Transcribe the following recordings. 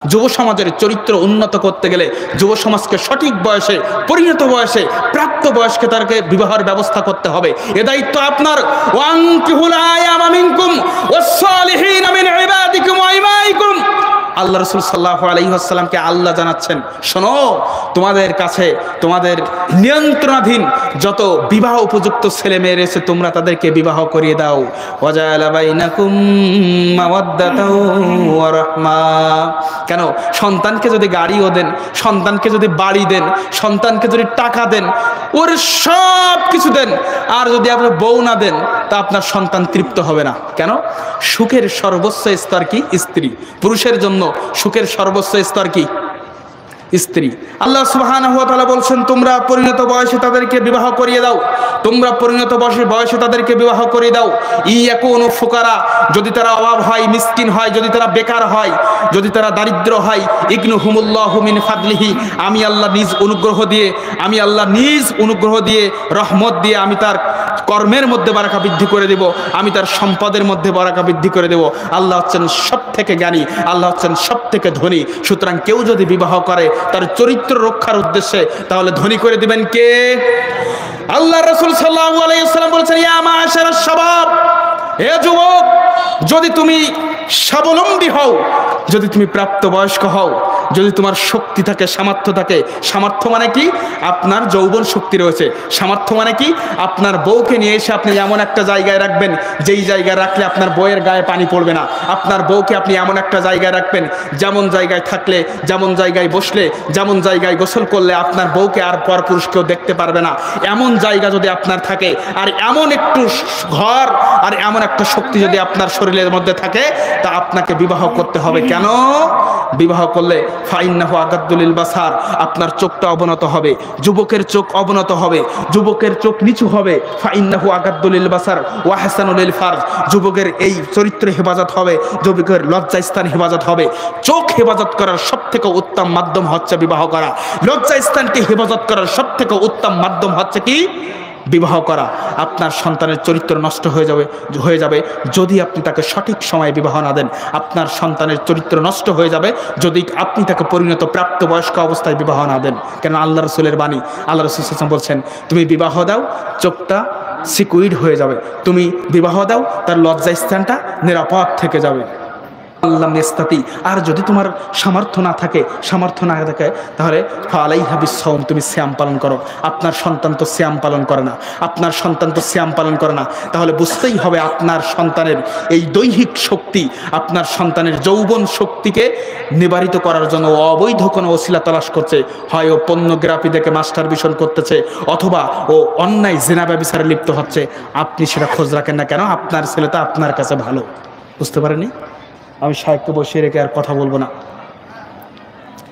যুব সমাজের চরিত্র উন্নত করতে গেলে যুব সমাজকে সঠিক বয়সে, পরিণত বয়সে, প্রাপ্ত বয়সকে তাকে বিবাহের ব্যবস্থা করতে হবে। এ দায়িত্ব আপনার। ওয়ানকিহুল আয়ামা মিনকুম ওয়াস-সালিহিনা মিন ইবাদিকুম ওয়া ইমাইকুম। আল্লাহ রাসূল সাল্লাল্লাহু আলাইহি ওয়াসাল্লামকে আল্লাহ জানাচ্ছেন, শোনো, তোমাদের কাছে তোমাদের নিয়ন্ত্রণাধীন যত বিবাহ উপযুক্ত ছেলে মেয়ে রয়েছে তোমরা তাদেরকে বিবাহ করিয়ে দাও। ওয়াজাআলা বাইনাকুম মাওয়াদ্দাতাও ওয়া রাহমা। কেন? সন্তানকে যদি গাড়িও দেন, সন্তানকে যদি বাড়ি দেন, সন্তানকে যদি টাকা দেন, ওর সব কিছু দেন, আর যদি আপনার বউ না দেন তা আপনার সন্তান তৃপ্ত হবে না। কেন? সুখের সর্বোচ্চ স্তর কি? স্ত্রী। পুরুষের জন্য সুখের সর্বোচ্চ স্তর কি? স্ত্রী। আল্লাহ সুবহানাহু ওয়া তাআলা বলছেন, তোমরা পরিণত বয়সে তাদেরকে বিবাহ করিয়ে দাও, তোমরা পরিণত বয়সে তাদেরকে বিবাহ করিয়ে দাও। ইয়াকুনু ফুকারা, যদি তারা অভাব হয়, মিসকিন হয়, যদি তারা বেকার হয়, যদি তারা দারিদ্র হয়, ইগনুহুমুল্লাহু মিন ফাদলিহি, আমি আল্লাহ নিজ অনুগ্রহ দিয়ে রহমত দিয়ে আমি তার কর্মের মধ্যে বারাকা বৃদ্ধি করে দেব, আমি তার সম্পদের মধ্যে বারাকা বৃদ্ধি করে দেব। আল্লাহ হচ্ছেন সব থেকে জ্ঞানী, আল্লাহ হচ্ছেন সব থেকে ধনী। সুতরাং কেউ যদি বিবাহ করে তার চরিত্র রক্ষার উদ্দেশ্যে, তাহলে ধনী করে দিবেন কে? আল্লাহ রাসূল সাল্লাল্লাহু আলাইহি ওয়াসাল্লাম বলেছেন, ইয়া মা'আশারাশ শাবাব, হে যুবক, যদি তুমি স্বাবলম্বী হও, যদি তুমি প্রাপ্তবয়স্ক হও, যদি তোমার শক্তি থাকে, সামর্থ্য থাকে, সামর্থ্য মানে কি? আপনার যৌবন শক্তি রয়েছে। সামর্থ্য মানে কি? আপনার বউকে নিয়ে এসে আপনি এমন একটা জায়গায় রাখবেন যেই জায়গায় রাখলে আপনার বউয়ের গায়ে পানি পড়বে না। আপনার বউকে আপনি এমন একটা জায়গায় রাখবেন, যেমন জায়গায় থাকলে, যেমন জায়গায় বসলে, যেমন জায়গায় গোসল করলে আপনার বউকে আর পরপুরুষ কেউ দেখতে পারবে না। এমন জায়গা যদি আপনার থাকে, আর এমন একটু ঘর, আর এমন একটা শক্তি যদি আপনার শরীরের মধ্যে থাকে, তা আপনাকে বিবাহ করতে হবে। কেন? বিবাহ করলে ফাইন্নাহু আগাদ্দু লিল বাসার, আপনার চোখটা অবনত হবে, যুবকের চোখ অবনত হবে, যুবকের চোখ নিচু হবে। ফাইন্নাহু আগাদ্দু লিল বাসার ওয়া হাসানু লিল ফারজ, যুবকের এই চরিত্র হেফাজত হবে, যুবকের লজ্জাস্থান হেফাজত হবে। চোখ হেফাজত করার সবথেকে উত্তম মাধ্যম হচ্ছে বিবাহ করা। লজ্জাস্থানকে হেফাজত করার সবথেকে উত্তম মাধ্যম হচ্ছে কি? বিবাহ করা। আপনার সন্তানের চরিত্র নষ্ট হয়ে যাবে যদি আপনি তাকে সঠিক সময়ে বিবাহ না দেন। আপনার সন্তানের চরিত্র নষ্ট হয়ে যাবে যদি আপনি তাকে পরিণত প্রাপ্তবয়স্ক অবস্থায় বিবাহ না দেন। কেন? আল্লাহ রাসূলের বাণী, আল্লাহ রাসূল সাল্লাল্লাহু আলাইহি ওয়াসাল্লাম বলছেন, তুমি বিবাহ দাও, চোখটা সিকিউরড হয়ে যাবে। তুমি বিবাহ দাও, তার লজ্জাস্থানটা নিরাপদ থেকে যাবে। আর যদি তোমার সামর্থ্য না থাকে, তাহলে ফালাইহা বিসসাওম, তুমি সিয়াম পালন করো। আপনার সন্তান তো সিয়াম পালন করে না, তাহলে বুঝতেই হবে আপনার সন্তানের এই দৈহিক শক্তি, আপনার সন্তানের যৌবন শক্তিকে নিবারিত করার জন্য অবৈধ কোনো ওসিলা তালাশ করছে। হয় ও পর্নোগ্রাফি দেখে মাস্টার ভিশন করতেছে, অথবা ও অন্যায় জিনা ব্যভিচারে লিপ্ত হচ্ছে। আপনি সেটা খোঁজ রাখেন না কেন? আপনার ছেলেটা আপনার কাছে ভালো। বুঝতে পারেননি? আমি সাহেবকে বসিয়ে রেখে আর কথা বলবো না।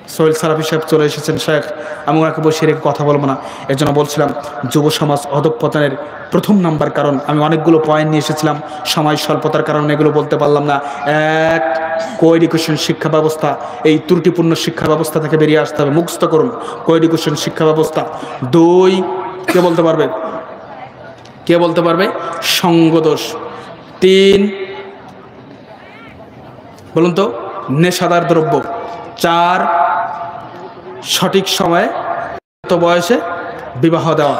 সোহেল সারাফি সাহেব চলে এসেছেন, শেখ, আমি ওনাকে বসিয়ে রেখে কথা বলবো না। এর জন্য বলছিলাম যুব সমাজ অধঃপতনের প্রথম নাম্বার কারণ, আমি অনেকগুলো পয়েন্ট নিয়ে এসেছিলাম, সময় স্বল্পতার কারণে এগুলো বলতে পারলাম না। এক, কো-এডুকেশন শিক্ষা ব্যবস্থা, এই ত্রুটিপূর্ণ শিক্ষা ব্যবস্থা থেকে বেরিয়ে আসতে হবে, মুক্ত করুন কো-এডুকেশন শিক্ষা ব্যবস্থা। দুই, কে বলতে পারবে? সঙ্গদোষ। তিন, বলুন তো, নেশাদার দ্রব্য। চার, সঠিক সময়ে বয়সে বিবাহ দেওয়া।